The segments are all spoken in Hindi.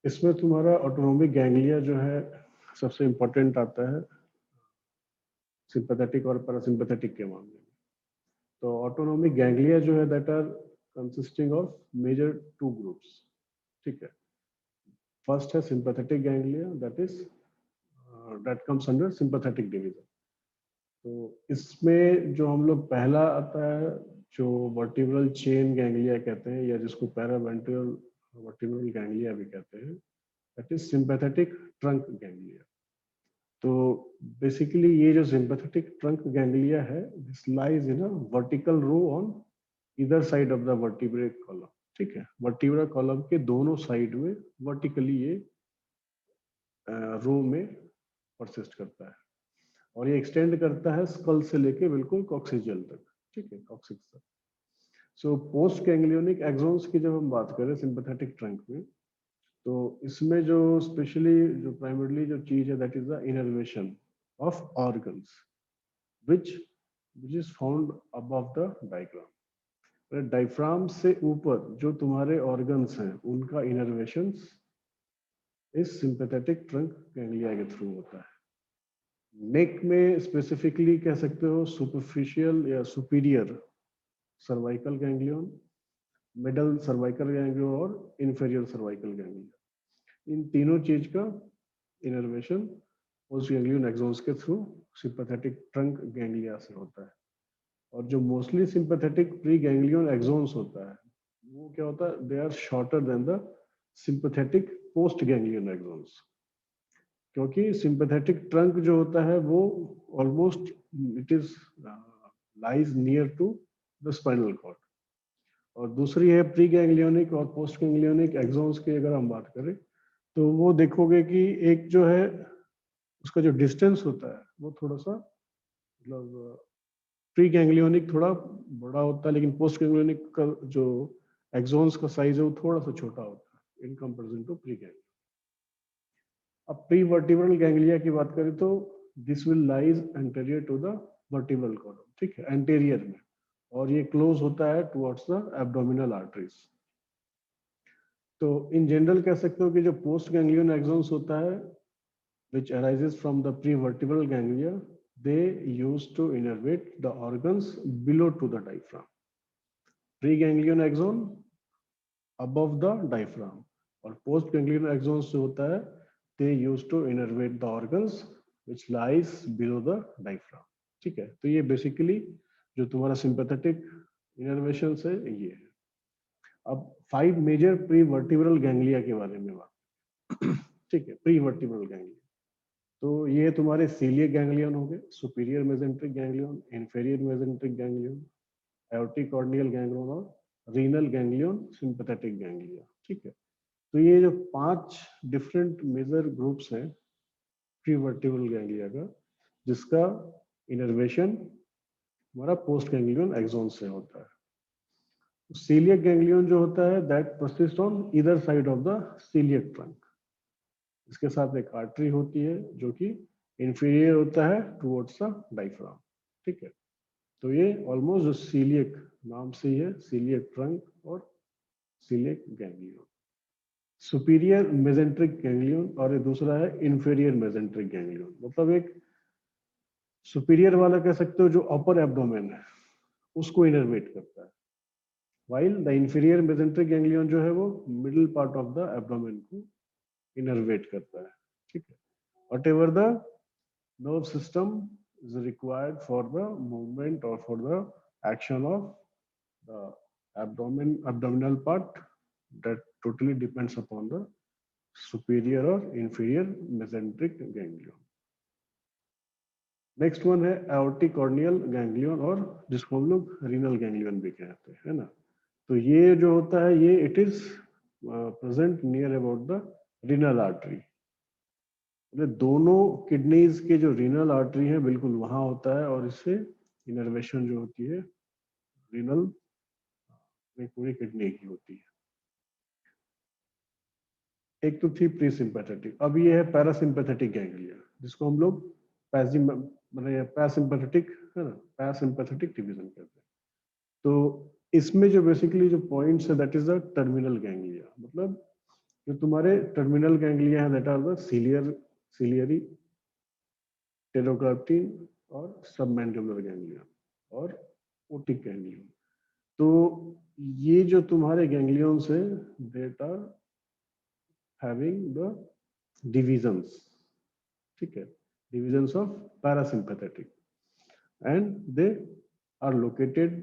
इसमें तुम्हारा ऑटोनोमिक गैंग्लिया जो है सबसे इम्पोर्टेंट आता है सिंपैथेटिक और पैरासिम्पैथेटिक के मामले में। तो ऑटोनोमिक गैंग्लिया जो है that are consisting of major two groups, ठीक है। फर्स्ट है sympathetic ganglia, that comes under sympathetic division. तो इसमें जो हम लोग पहला आता है जो वर्टिब्रल चेन गैंग्लिया कहते हैं, या जिसको पैरावेंट्रल वर्टिब्रल गैंग्लिया भी कहते हैं, that is sympathetic trunk ganglia. तो बेसिकली ये जो सिंपैथेटिक ट्रंक गैंग्लिया है, this lies in a vertical row on either side of the vertebral column, ठीक है। वर्टिब्रल कॉलम के दोनों साइड में वर्टिकली ये रो में परसिस्ट करता है, और ये एक्सटेंड करता है स्कल से लेके बिल्कुल कॉक्सिजियल तक, ठीक है, कॉक्सिक्स तक। सो पोस्ट गैंग्लियोनिक एक्सॉन्स की जब हम बात करें सिंपैथेटिक ट्रंक में, तो इसमें जो स्पेशली जो प्राइमरली जो चीज है that is the innervation of organs which is found above the diaphragm. Diaphragm से ऊपर जो तुम्हारे ऑर्गन्स हैं उनका इनर्वेशन इस सिंपैथेटिक ट्रंक गैंग्लिया के थ्रू होता है। नेक में स्पेसिफिकली कह सकते हो सुपरफिशियल या superior cervical ganglion, middle cervical ganglion और इंफीरियर सर्वाइकल गैंग्लियन। इन तीनों चीज का इनर्वेशन पोस्ट गैंग्लियन एक्सॉन्स के थ्रू सिंपैथेटिक ट्रंक गैंग्लिया से होता है। और जो mostly sympathetic pre ganglion axons होता है वो क्या होता है, they are shorter than the sympathetic post ganglion axons, क्योंकि सिंपैथेटिक ट्रंक जो होता है वो almost it is lies near to the spinal cord. और दूसरी है प्री गैंग्लियोनिक और पोस्ट गैंग्लियोनिक एक्सॉन्स की अगर हम बात करें तो वो देखोगे कि एक जो है उसका जो डिस्टेंस होता है वो थोड़ा सा मतलब प्री गैंग्लियोनिक थोड़ा बड़ा होता है, लेकिन पोस्ट गैंग्लियोनिक का जो एक्सॉन्स का साइज है वो थोड़ा सा छोटा होता है in comparison to pre ganglionic. अब प्री वर्टिब्रल गैंग्लिया की बात करें तो this will lies anterior to the vertebral column, ठीक है, एंटीरियर में, और ये क्लोज होता है टुवर्ड्स द एब्डोमिनल आर्टरीज। तो इन जनरल कह सकते हो कि जो पोस्ट गैंग्लियन एक्सॉन्स होता है which arises from the prevertebral ganglia, they used to innervate the organs below to the diaphragm. Preganglion axon above the diaphragm, और post ganglion axons जो होता है they used to innervate the organs which lies below the diaphragm, ठीक है। तो ये बेसिकली जो तुम्हारा सिंपैथेटिक इनर्वेशन है ये है। अब 5 मेजर प्री वर्टिब्रल गैंग्लिया के बारे में बात, ठीक है। प्री वर्टिब्रल गैंग्लिया तो ये तुम्हारे सीलियक गैंग्लियन हो गए, superior mesenteric ganglion, inferior mesenteric ganglion, aortic corneal ganglion और रीनल गैंग्लियन, सिंपैथेटिक गैंग्लिया, ठीक है। तो ये जो 5 डिफरेंट मेजर ग्रुप्स हैं प्रीवर्टिब्रल गैंग्लिया का, जिसका इनर्वेशन हमारा पोस्ट गैंग्लियन एक्सॉन से होता है। सीलियक गैंग्लियन जो होता है that persist on either side of the coeliac trunk. इसके साथ एक आर्टरी होती है जो कि इंफीरियर होता है टुवर्ड्स द डायफ्राम, ठीक है। तो ये ऑलमोस्ट सीलियक नाम से ही है, सीलियक ट्रंक और coeliac ganglion. Superior mesenteric ganglion और ये दूसरा है इंफीरियर मेसेंट्रिक गैंग्लियन। मतलब एक सुपीरियर वाला कह सकते हो जो अपर एब्डोमेन है उसको इनर्वेट करता है, while the inferior mesenteric ganglion जो है वो middle part of the abdomen को इनर्वेट करता है, ठीक है। Whatever the nerve system is required for the movement or for the action of the abdominal part, that totally depends upon the superior or inferior mesenteric ganglion. Next one है aortic corneal ganglion, और जिसको हम लोग रीनल गैंग्लियन भी कहते हैं, है ना। तो ये जो होता है ये it is present near about the renal artery. दोनों किडनीज के जो रीनल आर्टरी है बिल्कुल वहां होता है, और इससे इनर्वेशन जो होती है रीनल पूरी किडनी की होती है। एक तो थी प्री सिंपैथेटिक, अब ये है पैरासिम्पैथेटिक गैंग्लिया, जिसको हम लोग पैरासिम्पैथेटिक है ना, पैरासिम्पैथेटिक डिवीजन कहते हैं। तो इसमें जो बेसिकली जो पॉइंट्स है that is the terminal ganglia. मतलब जो तुम्हारे टर्मिनल गैंग्लिया है that are the ciliary, pterygopalatine और सबमैंडिबुलर गैंग्लियन और ओटिक गैंग्लियन। तो ये जो तुम्हारे गैंग्लियंस है that are having the divisions, ठीक है, divisions of parasympathetic, and they are located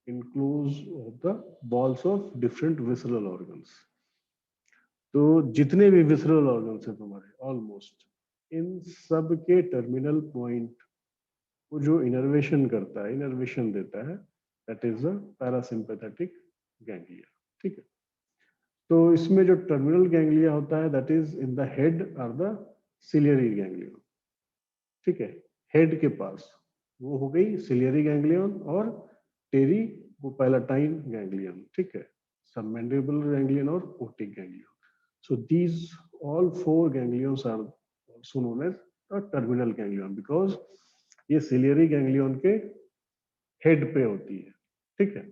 enclosed of the balls of different visceral organs. तो जितने भी विसरल ऑर्गन्स हैं तुम्हारे ऑलमोस्ट, इन सब के टर्मिनल पॉइंट को जो इनर्वेशन करता है, इनर्वेशन देता है, that is the parasympathetic ganglia, ठीक है। तो इसमें जो टर्मिनल गैंग्लिया होता है that is in the head और द सिलियरी गैंग्लियन, ठीक है, हेड के पास वो हो गई सिलियरी गैंग्लियन और टेरी वो पैलाटाइन गैंग्लियन, ठीक है, सबमैंडिबुलर गैंग्लियन और otic ganglion. So these all four ganglions are also known as the terminal ganglion because ये सिलियरी गैंग्लियन के हेड पे होती है, ठीक है।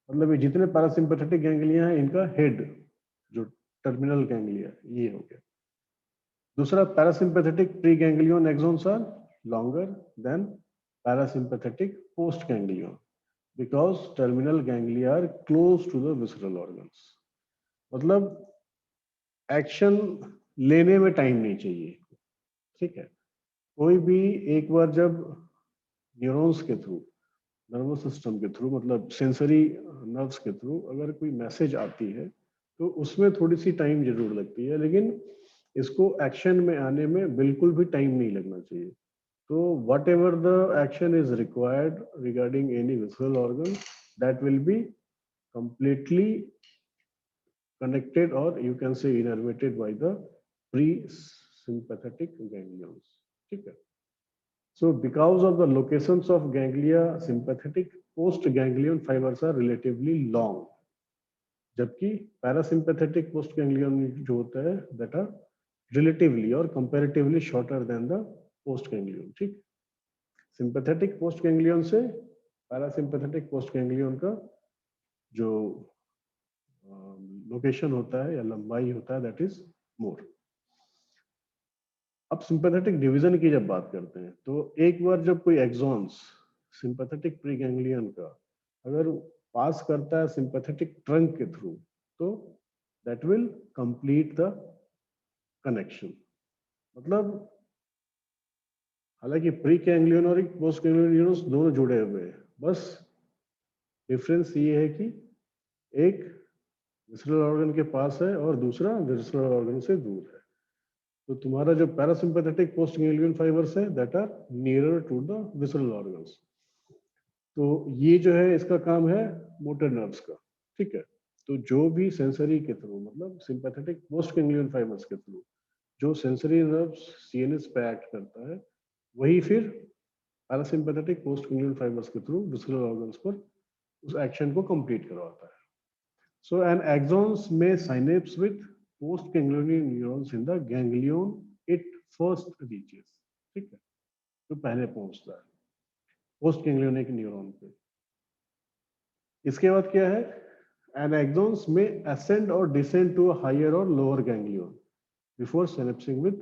मतलब ये जितने पैरासिम्पैथेटिक गैंग्लिया हैं इनका हेड जो टर्मिनल गैंग्लिया ये हो गया। दूसरा parasympathetic pre ganglion axons are longer than parasympathetic post ganglion because terminal ganglia are close to the visceral organs. मतलब एक्शन लेने में टाइम नहीं चाहिए, ठीक है। कोई भी एक बार जब न्यूरॉन्स के थ्रू, नर्वस सिस्टम के थ्रू, मतलब सेंसरी नर्व्स के थ्रू अगर कोई मैसेज आती है तो उसमें थोड़ी सी टाइम जरूर लगती है, लेकिन इसको एक्शन में आने में बिल्कुल भी टाइम नहीं लगना चाहिए। So whatever the action is required regarding any visceral organ, that will be completely connected or you can say innervated by the pre-sympathetic ganglions. ठीक है? So because of the locations of ganglia, sympathetic post-ganglion fibers are relatively long. जबकि parasympathetic post-ganglion जो होता है that are relatively or comparatively shorter than the post-ganglion. ठीक? सिंपैथेटिक पोस्ट गैंग्लियन से पैरासिम्पैथेटिक पोस्ट गैंग्लियन का जो लोकेशन होता है या लंबाई होता है दैट इज मोर। अब सिंपैथेटिक डिवीजन की जब बात करते हैं तो एक बार जब कोई एक्सॉन्स सिंपैथेटिक प्री गैंग्लियन का अगर पास करता है सिंपैथेटिक ट्रंक के थ्रू तो that will complete the connection. मतलब हालांकि प्री गैंग्लियन और पोस्ट गैंग्लियन न्यूरॉन्स दोनों जुड़े हुए हैं, बस डिफरेंस ये है कि एक विसरल ऑर्गन के पास है और दूसरा विसरल ऑर्गन से दूर है। तो तुम्हारा जो पैरासिम्पैथेटिक पोस्ट गैंग्लियन फाइबर्स है that are nearer to the visceral organs. तो ये जो है इसका काम है मोटर नर्व्स का, ठीक है। तो जो भी सेंसरी के थ्रू मतलब सिंपैथेटिक पोस्ट गैंग्लियन फाइबर्स के थ्रू जो सेंसरी नर्व्स सीएनएस पे एक्ट करता है वही फिर पैरासिम्पैथेटिक पोस्ट गैंग्लियन फाइबर्स के थ्रू विसरल ऑर्गन्स पर उस एक्शन को कंप्लीट करवाता है। So an axons may synapse with postganglionic neurons in the ganglion it first reaches, ठीक है, तो पहले पहुंचता है पोस्ट गैंग्लियोनिक न्यूरॉन पे। इसके बाद क्या है, an axons may ascend or descend to a higher or lower ganglion before synapsing with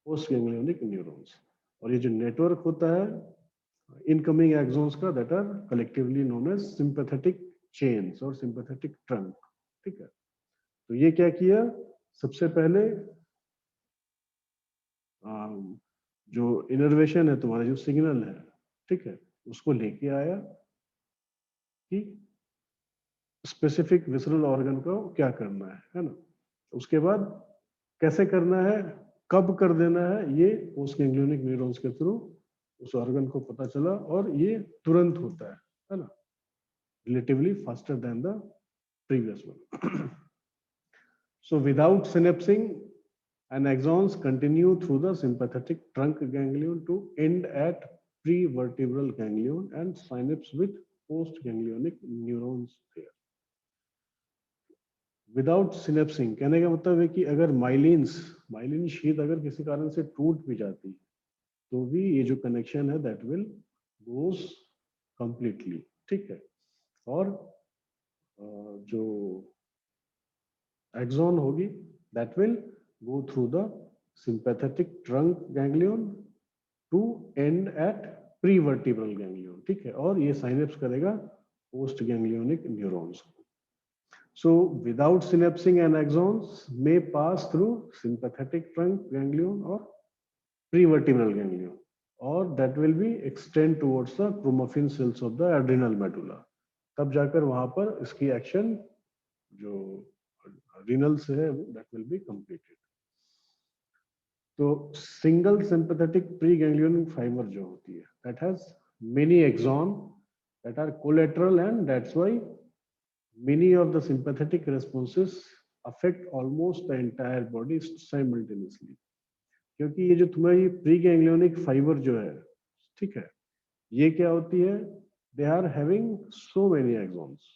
post ganglionic neurons। और ये जो नेटवर्क होता है इनकमिंग एक्सॉन्स का that are collectively known as sympathetic chains और सिंपैथेटिक ट्रंक, ठीक है। तो ये क्या किया, सबसे पहले जो इनर्वेशन है तुम्हारा जो सिग्नल है, ठीक है, उसको लेके आया कि स्पेसिफिक विसरल ऑर्गन को क्या करना है ना। उसके बाद कैसे करना है, कब कर देना है, ये पोस्ट गैंग्लियोनिक न्यूरॉन्स के थ्रू उस ऑर्गन को पता चला और ये तुरंत होता है ना, relatively faster than the previous one. So without synapsing, an axons continue through the sympathetic trunk ganglion to end at prevertebral ganglion and synapse with postganglionic neurons there. Without synapsing कहने का मतलब है कि अगर माइलिन शीथ अगर किसी कारण से टूट भी जाती तो भी ये जो कनेक्शन है दैट विल गोज कंप्लीटली, ठीक है। और जो axon होगी, that will go through the sympathetic trunk ganglion to end at prevertebral ganglion, ठीक है, और ये साइनेप्स करेगा post ganglionic neurons. So without synapsing, and axons may pass through sympathetic trunk ganglion or prevertebral ganglion, or that will be extend towards the chromaffin cells of the adrenal medulla, तब जाकर वहां पर इसकी एक्शन जो adrenal से है that will be completed। तो सिंगल सिंपैथेटिक प्रीगैंग्लियोनिक फाइबर जो होती है that has many axon that are collateral, and that's why many of the sympathetic responses affect almost the entire body simultaneously, क्योंकि ये जो तुम्हारी प्रीगैंग्लियोनिक फाइबर जो है, ठीक है, ये क्या होती है, they are having so many axons,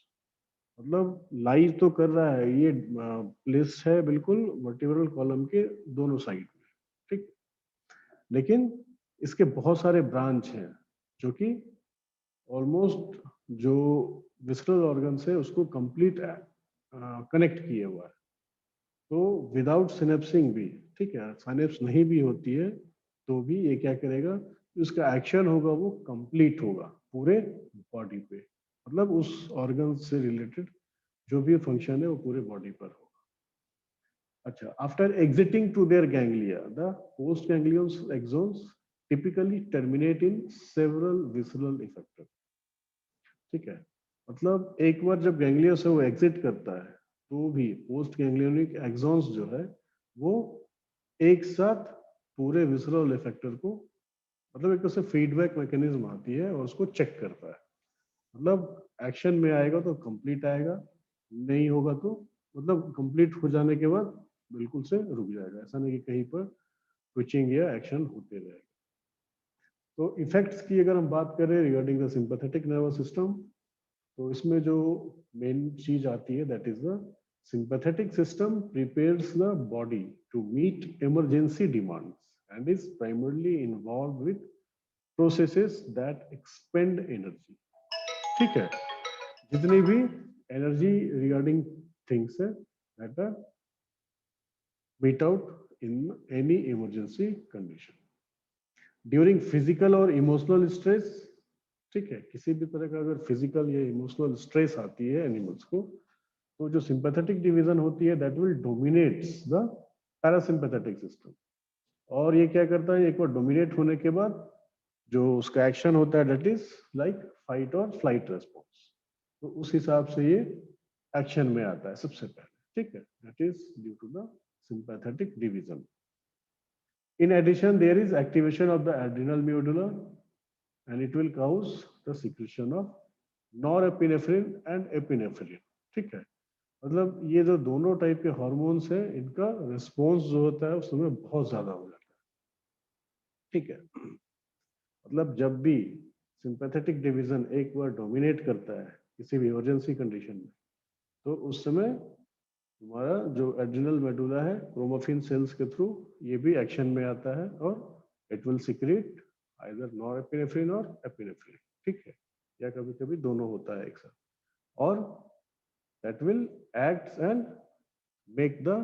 मतलब लाई तो कर रहा है, ये प्लेस है बिल्कुल वर्टिब्रल कॉलम के दोनों साइड में, ठीक, लेकिन इसके बहुत सारे ब्रांच हैं जो कि ऑलमोस्ट जो विसरल ऑर्गन से उसको कंप्लीट कनेक्ट किए हुआ है। तो विदाउट सिनेप्सिंग भी, ठीक है, सिनेप्स नहीं भी होती है तो भी ये क्या करेगा, उसका एक्शन होगा वो कंप्लीट होगा पूरे बॉडी पे, मतलब उस ऑर्गन से रिलेटेड जो भी फंक्शन है वो पूरे बॉडी पर होगा। अच्छा, after exiting to their ganglia, the post ganglion axons typically terminate in several visceral effector, ठीक है, मतलब एक बार जब गैंग्लिया से वो एग्जिट करता है तो भी पोस्ट गैंग्लियोनिक एक्सॉन्स जो है वो एक साथ पूरे विसरल इफेक्टर को, मतलब एक तरह से फीडबैक मैकेनिज्म आती है और उसको चेक करता है, मतलब एक्शन में आएगा तो कंप्लीट आएगा, नहीं होगा तो मतलब कंप्लीट हो जाने के बाद बिल्कुल से रुक जाएगा, ऐसा नहीं कि कहीं पर स्विचिंग या एक्शन होते रहेगा। तो इफेक्ट्स की अगर हम बात करें regarding the sympathetic nervous system, तो इसमें जो मेन चीज आती है that is the sympathetic system prepares the body to meet emergency demands and is primarily involved with processes that expend energy, ठीक है, जितनी भी एनर्जी रिगार्डिंग थिंग्स है that are meet out in any emergency condition during physical और इमोशनल स्ट्रेस, ठीक है, किसी भी तरह का अगर फिजिकल या इमोशनल स्ट्रेस आती है एनिमल्स को, तो जो सिंपैथेटिक डिवीजन होती है that will dominates the parasympathetic system, और ये क्या करता है, एक बार डोमिनेट होने के बाद जो उसका एक्शन होता है दैट इज लाइक फाइट और फ्लाइट रेस्पॉन्स, तो उस हिसाब से ये एक्शन में आता है सबसे पहले, ठीक है, that is due to the sympathetic division. In addition, there is activation of the adrenal medulla, and it will cause the secretion of norepinephrine and epinephrine, ठीक है, मतलब ये जो दोनों टाइप के हार्मोन्स हैं इनका रिस्पॉन्स जो होता है उस समय बहुत ज्यादा हो जाता है, ठीक है, मतलब जब भी सिंपैथेटिक डिवीजन एक बार डोमिनेट करता है किसी भी इमरजेंसी कंडीशन में, तो उस समय हमारा जो एड्रिनल मेडुला है क्रोमाफिन सेल्स के थ्रू ये भी एक्शन में आता है और it will secrete either norepinephrine और एपिनेफ्रिन, ठीक है, या कभी कभी दोनों होता है एक साथ, और that will act and make the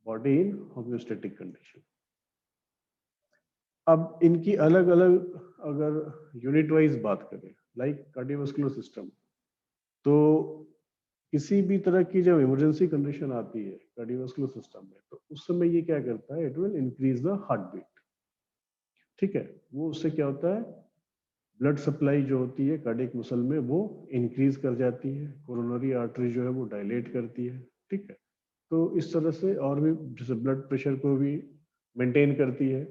body in homeostatic condition. अब इनकी अलग अलग अगर यूनिट वाइज बात करें लाइक कार्डियोवास्कुलर सिस्टम, तो किसी भी तरह की जब इमरजेंसी कंडीशन आती है कार्डियोवास्कुलर सिस्टम में, तो उस समय ये क्या करता है, it will increase the heart beat, ठीक है, वो उससे क्या होता है, ब्लड सप्लाई जो होती है कार्डियक मसल में वो इंक्रीज कर जाती है, कोरोनरी आर्टरी जो है वो डायलेट करती है, ठीक है, तो इस तरह से और भी जैसे ब्लड प्रेशर को भी मेंटेन करती है,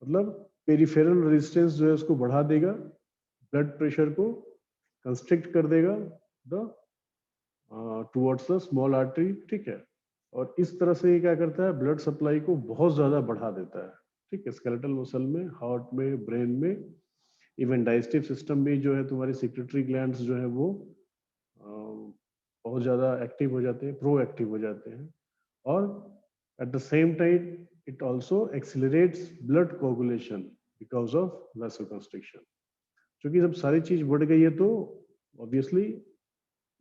मतलब पेरिफेरल रेजिस्टेंस जो है उसको बढ़ा देगा, ब्लड प्रेशर को कंस्ट्रिक्ट कर देगा the towards the small artery, ठीक है, और इस तरह से ये क्या करता है, ब्लड सप्लाई को बहुत ज्यादा बढ़ा देता है, ठीक है, स्केलेटल मसल में, हार्ट में, ब्रेन में, इवन डाइजेस्टिव सिस्टम भी जो है तुम्हारी सिक्रेटरी ग्लैंड्स जो है वो बहुत ज्यादा एक्टिव हो जाते हैं, प्रो एक्टिव हो जाते हैं, और at the same time it also accelerates blood coagulation because of vasoconstriction, क्योंकि जब सारी चीज बढ़ गई है तो ऑब्वियसली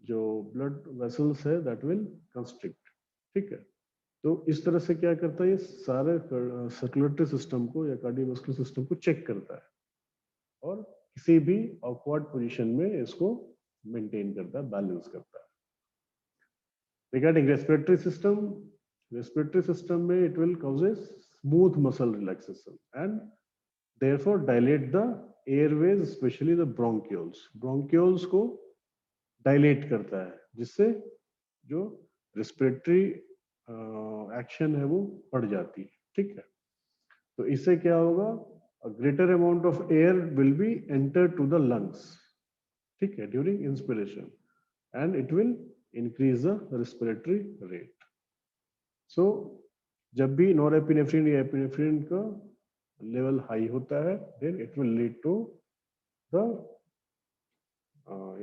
जो ब्लड वेसल्स है दैट विल कंस्ट्रिक्ट, ठीक है। तो इस तरह से क्या करता है, ये सारे सर्कुलेटरी सिस्टम को या कार्डियोवास्कुलर सिस्टम को चेक करता है और किसी भी ऑकवर्ड पोजीशन में इसको मेंटेन करता है, बैलेंस करता है। रिगार्डिंग रेस्पिरेटरी सिस्टम में it will causes smooth muscle relaxation and therefore dilate the Airways, specially the bronchioles. Bronchioles को डायलेट करता है, जिससे जो रेस्पिरेटरी एक्शन है वो बढ़ जाती है। ठीक है, तो इससे क्या होगा, a greater amount of air will be enter to the lungs, ठीक है, during inspiration and it will increase the respiratory rate. So जब भी नॉरएपिनेफ्रिन या एपिनेफ्रिन का लेवल हाई होता है, then it will lead to the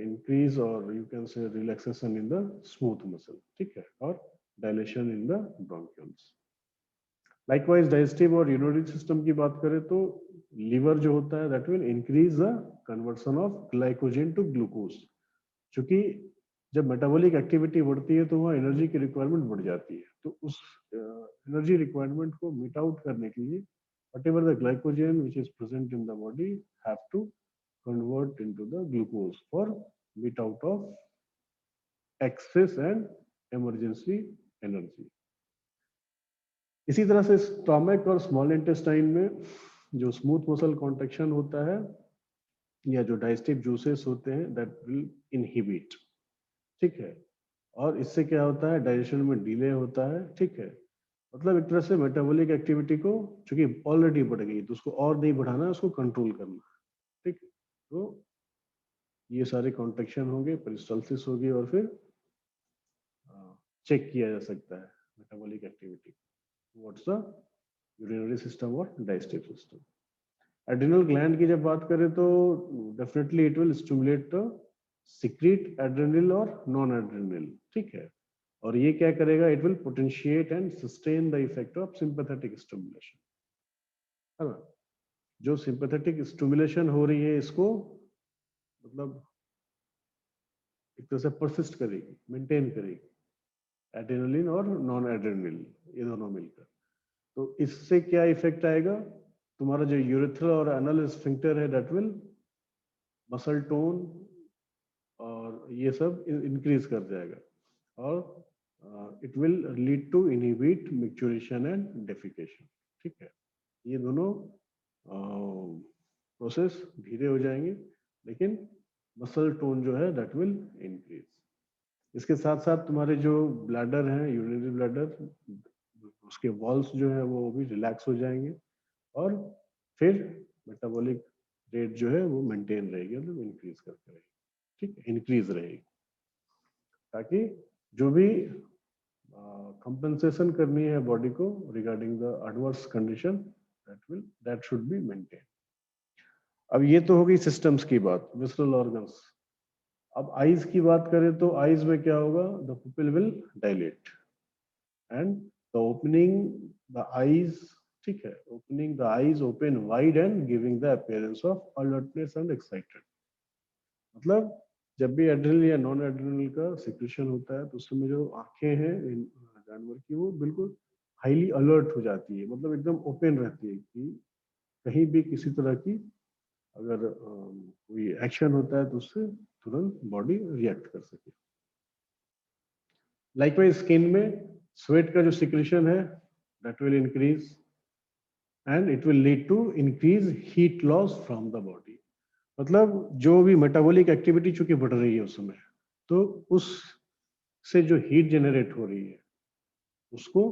increase or you can say relaxation in the smooth muscle, ठीक है, और dilation in the bronchioles. Likewise, digestive और urinary system की बात करें तो लीवर जो होता है that will increase the conversion of glycogen to glucose. क्योंकि जब मेटाबॉलिक एक्टिविटी बढ़ती है तो वहाँ एनर्जी की रिक्वायरमेंट बढ़ जाती है, तो उस एनर्जी रिक्वायरमेंट को मीट आउट करने के लिए whatever the glycogen which is present in the body have to convert into the glucose for meet out of excess and emergency energy. इसी तरह से स्टोमक और स्मॉल इंटेस्टाइन में जो स्मूथ मसल कॉन्ट्रैक्शन होता है या जो डाइजेस्टिव जूसेस होते हैं दैट विल इनहिबिट, ठीक है, और इससे क्या होता है, डाइजेशन में डिले होता है। ठीक है, मतलब एक तरह से मेटाबॉलिक एक्टिविटी को चूंकि ऑलरेडी बढ़ गई तो उसको और नहीं बढ़ाना है, उसको कंट्रोल करना है। ठीक है, तो ये सारे कॉन्ट्रैक्शन होंगे, पेरिस्टाल्सिस होगी और फिर चेक किया जा सकता है metabolic activity, what's the urinary system और डाइजेस्टिव सिस्टम। एड्रिनल ग्लैंड की जब बात करें तो definitely it will stimulate the secrete adrenal और नॉन एड्रेनल। ठीक है, और ये क्या करेगा, it will potentiate and sustain the effect of sympathetic stimulation, है ना। जो सिंपैथेटिक स्टिमुलेशन हो रही है इसको मतलब एक तरह से परसिस्ट करेगी, मेंटेन करेगी, एड्रेनलिन और नॉन एड्रेनल ये दोनों मिलकर। तो इससे क्या इफेक्ट आएगा, तुम्हारा जो यूरेथ्रल और एनल स्फिंक्टर है दैट विल मसल टोन और ये सब इंक्रीज कर जाएगा और it will lead to inhibit micturition and defecation. ठीक है, ये दोनों प्रोसेस धीरे हो जाएंगे लेकिन मसल टोन जो है दैट विल इंक्रीज। इसके साथ साथ तुम्हारे जो ब्लैडर हैं, यूरिनरी ब्लैडर, उसके वॉल्स जो है वो भी रिलैक्स हो जाएंगे और फिर मेटाबॉलिक रेट जो है वो मेंटेन रहेगी, मतलब इंक्रीज करते रहेगी। ठीक है, इंक्रीज रहेगी, ताकि जो भी कंपनसेशन करनी है बॉडी को regarding the adverse condition that should be maintain. अब ये तो हो गई सिस्टम्स की बात, विसरल ऑर्गन्स। अब आईज की बात करें तो आईज में क्या होगा, the pupil will dilate and the opening the eyes, ठीक है, opening the eyes open wide and giving the appearance of alertness and excited. मतलब जब भी एड्रेनल या नॉन एड्रेनल का सिक्रेशन होता है तो उस समय जो आंखें हैं जानवर की वो बिल्कुल हाईली अलर्ट हो जाती है, मतलब एकदम ओपन रहती है कि कहीं भी किसी तरह की अगर कोई एक्शन होता है तो उससे तुरंत बॉडी रिएक्ट कर सके। लाइकवाइज स्किन में स्वेट का जो सिक्रेशन है that will increase and it will lead to increase heat loss from the body. मतलब जो भी मेटाबॉलिक एक्टिविटी चूंकि बढ़ रही है उस समय, तो उस से जो हीट जनरेट हो रही है उसको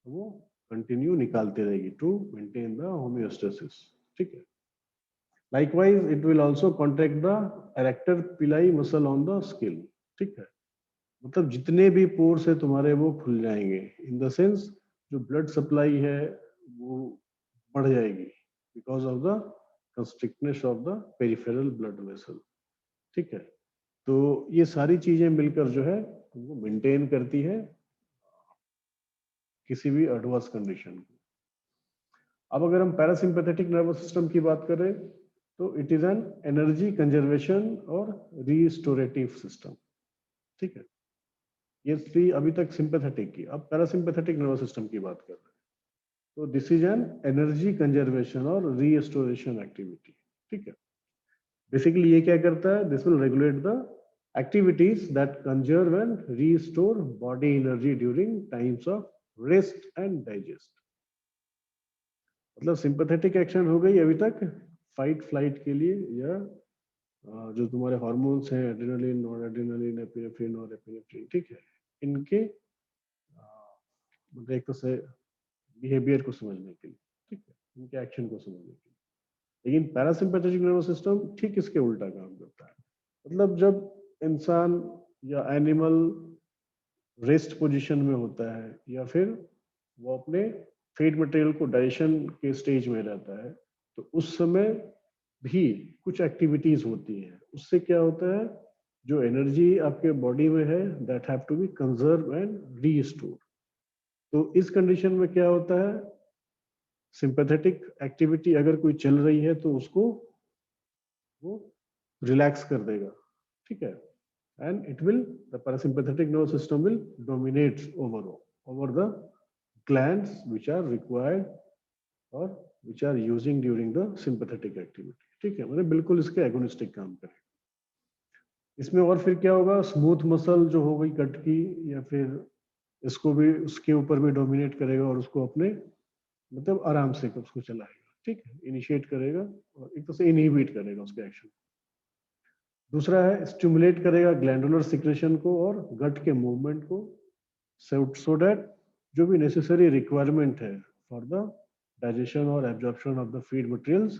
वो कंटिन्यू निकालते रहेगी टू मेंटेन द होमियोस्टेसिस। ठीक है, likewise it will also contract the erector pili muscle on the skin। ठीक है, मतलब जितने भी पोर्स है तुम्हारे वो खुल जाएंगे, इन द सेंस जो ब्लड सप्लाई है वो बढ़ जाएगी because of the constrictness of the peripheral blood vessel. ठीक है, तो ये सारी चीजें मिलकर जो है वो मेंटेन करती है किसी भी एडवर्स कंडीशन को। अब अगर हम पैरासिम्पैथेटिक नर्वस सिस्टम की बात करें तो it is an energy conservation और रीस्टोरेटिव सिस्टम। ठीक है, ये थी अभी तक सिंपैथेटिक की, अब पैरासिम्पैथेटिक नर्वस सिस्टम की बात कर रहे हैं। तो this is an energy conservation और रीस्टोरेशन एक्टिविटी, ठीक है। बेसिकली ये क्या करता है, this will regulate the activities that conserve and restore body energy during times of rest and digest. मतलब सिंपैथेटिक एक्शन हो गई अभी तक फाइट फ्लाइट के लिए, या जो तुम्हारे हार्मोन्स हैं एड्रेनलिन, नॉरएड्रेनलिन, एपिनेफ्रिन और एपिनेफ्रिन, ठीक है, इनके मतलब एक तो से बिहेवियर को समझने के लिए, ठीक है, इनके एक्शन को समझने के लिए। लेकिन पैरासिम्पैथेटिक नर्वस सिस्टम ठीक इसके उल्टा काम करता है। मतलब जब इंसान या एनिमल रेस्ट पोजीशन में होता है, या फिर वो अपने फीड मटेरियल को डाइजेशन के स्टेज में रहता है, तो उस समय भी कुछ एक्टिविटीज होती हैं। उससे क्या होता है, जो एनर्जी आपके बॉडी में है that have to be conserve and restore. तो इस कंडीशन में क्या होता है, सिंपैथेटिक एक्टिविटी अगर कोई चल रही है तो उसको वो रिलैक्स कर देगा, ठीक है, and it will, the parasympathetic nervous system will dominate over the glands which are required or which are using during the sympathetic activity, ठीक है, मतलब बिल्कुल इसके एगोनिस्टिक काम करें। इसमें और फिर क्या होगा, स्मूथ मसल जो हो गई कट की, या फिर इसको भी उसके ऊपर भी डोमिनेट करेगा और उसको अपने मतलब आराम से उसको चलाएगा, ठीक है, इनिशिएट करेगा और एक तरह से इनहिबिट करेगा उसके एक्शन। दूसरा है स्टिमुलेट करेगा ग्लैंडुलर सिक्रेशन को और गट के मूवमेंट को, सो दैट जो भी नेसेसरी रिक्वायरमेंट है फॉर द डाइजेशन और absorption of the feed materials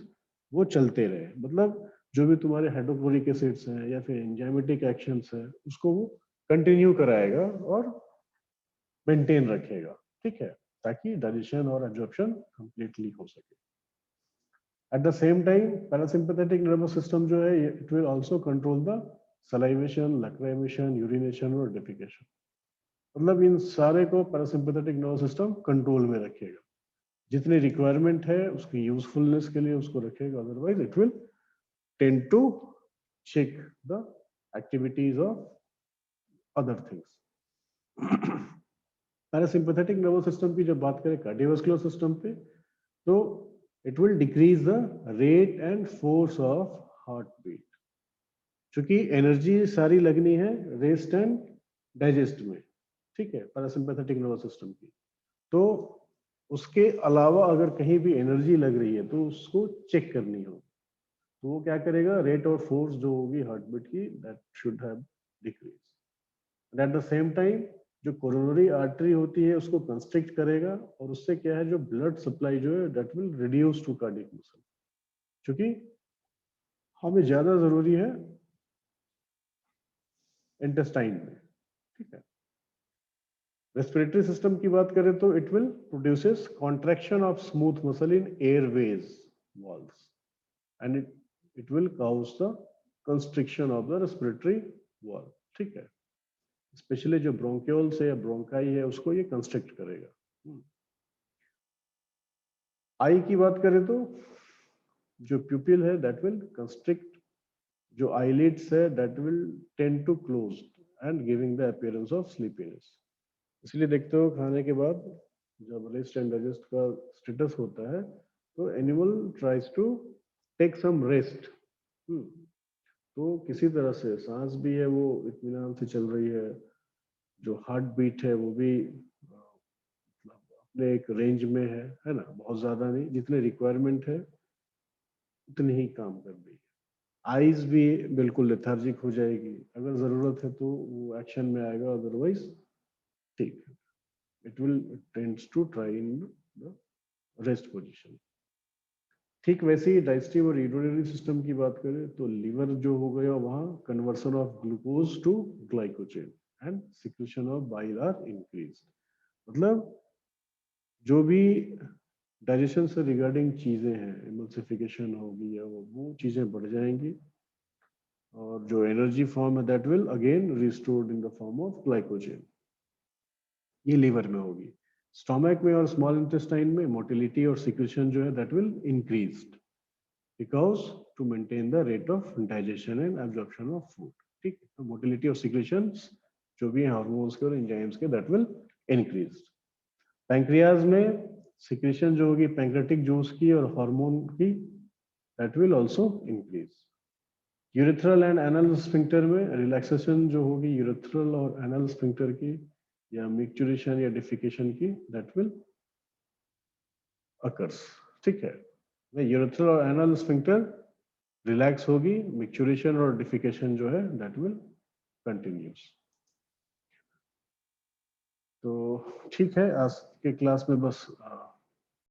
वो चलते रहे। मतलब जो भी तुम्हारे हाइड्रोक्लोरिक एसिड्स हैं या फिर एंजाइमेटिक एक्शंस हैं उसको वो कंटिन्यू कराएगा और मेंटेन रखेगा, ठीक है, ताकि डाइजेशन और एब्जॉर्प्शन कंप्लीटली हो सके। At the same time, parasympathetic nervous system जो है, it will also control the salivation, lacrimation, urination और defecation। मतलब इन सारे को पैरासिम्पैथेटिक नर्वस सिस्टम कंट्रोल में रखेगा। जितनी रिक्वायरमेंट है उसकी यूजफुलनेस के लिए उसको रखेगा, otherwise it will tend to check the activities of other things. Parasympathetic nervous system की जब बात करें कार्डियोवास्कुलर सिस्टम पे, तो it will decrease the rate and force of heartbeat। क्योंकि एनर्जी सारी लगनी है रेस्ट एंड डाइजेस्ट में, ठीक है, पैरासिम्पैथेटिक नर्वस सिस्टम की। तो उसके अलावा अगर कहीं भी एनर्जी लग रही है तो उसको चेक करनी हो, तो वो क्या करेगा, रेट और फोर्स जो होगी हार्टबीट की that should have decrease. Eight the same time जो कोरोनरी आर्टरी होती है उसको कंस्ट्रिक्ट करेगा, और उससे क्या है, जो ब्लड सप्लाई जो है that will reduce to cardiac muscle, क्योंकि हमें ज्यादा जरूरी है इंटेस्टाइन में, ठीक है। रेस्पिरेटरी सिस्टम की बात करें तो it will produces contraction of smooth muscle in airways walls and it will cause the constriction of the respiratory wall, ठीक है। स्पेशली जो ब्रोंक्यूल्स है या ब्रोंकाई है उसको ये कंस्ट्रिक्ट करेगा। आई की बात करें तो जो प्यूपिल है दैट विल कंस्ट्रिक्ट, जो आईलिड्स है that will tend to close and giving the appearance of sleepiness. इसलिए देखते हो खाने के बाद जब रेस्ट एंड डाइजेस्ट का स्टेटस होता है तो animal tries to take some rest. तो किसी तरह से सांस भी है वो इत्मीनान से चल रही है, जो हार्ट बीट है वो भी अपने एक रेंज में है ना, बहुत ज्यादा नहीं, जितने रिक्वायरमेंट है उतनी ही काम कर रही है। आईज भी बिल्कुल लेथार्जिक हो जाएगी, अगर जरूरत है तो वो एक्शन में आएगा, अदरवाइज ठीक, it will tends to try in the rest position. ठीक वैसे ही डाइजेस्टिव और यूरिनरी सिस्टम की बात करें तो लीवर जो हो गया वहां conversion of glucose to glycogen and secretion of bile are increase. मतलब जो भी डाइजेशन से रिगार्डिंग चीजें हैं, एमल्सिफिकेशन होगी या वो चीजें बढ़ जाएंगी, और जो एनर्जी फॉर्म है that will again restored in the form of glycogen, ये लीवर में होगी। स्टोमक में और स्मॉल इंटेस्टाइन में मोटिलिटी और सिक्रेशन जो है that will increased because to maintain the rate of digestion and absorption of food, ठीक है। तो मोटिलिटी और सिक्रेशन जो भी हार्मोन्स के और एंजाइम्स के, दैट विल इंक्रीज। पैंक्रियाज में सिक्रेशन जो होगी पैंक्रेटिक जूस की और हार्मोन की, that will also increase. Urethral and anal sphincter में रिलैक्सेशन जो होगी यूरेथ्रल और एनल स्फिंक्टर की, या मिक्चुरेशन या डिफिकेशन की, दैट विल अकर्स। ठीक है, यूरेथ्रल और एनल स्फिंक्टर रिलैक्स होगी, मिक्चुरेशन और डिफिकेशन जो है दैट विल कंटिन्यूस। तो ठीक है, आज के क्लास में बस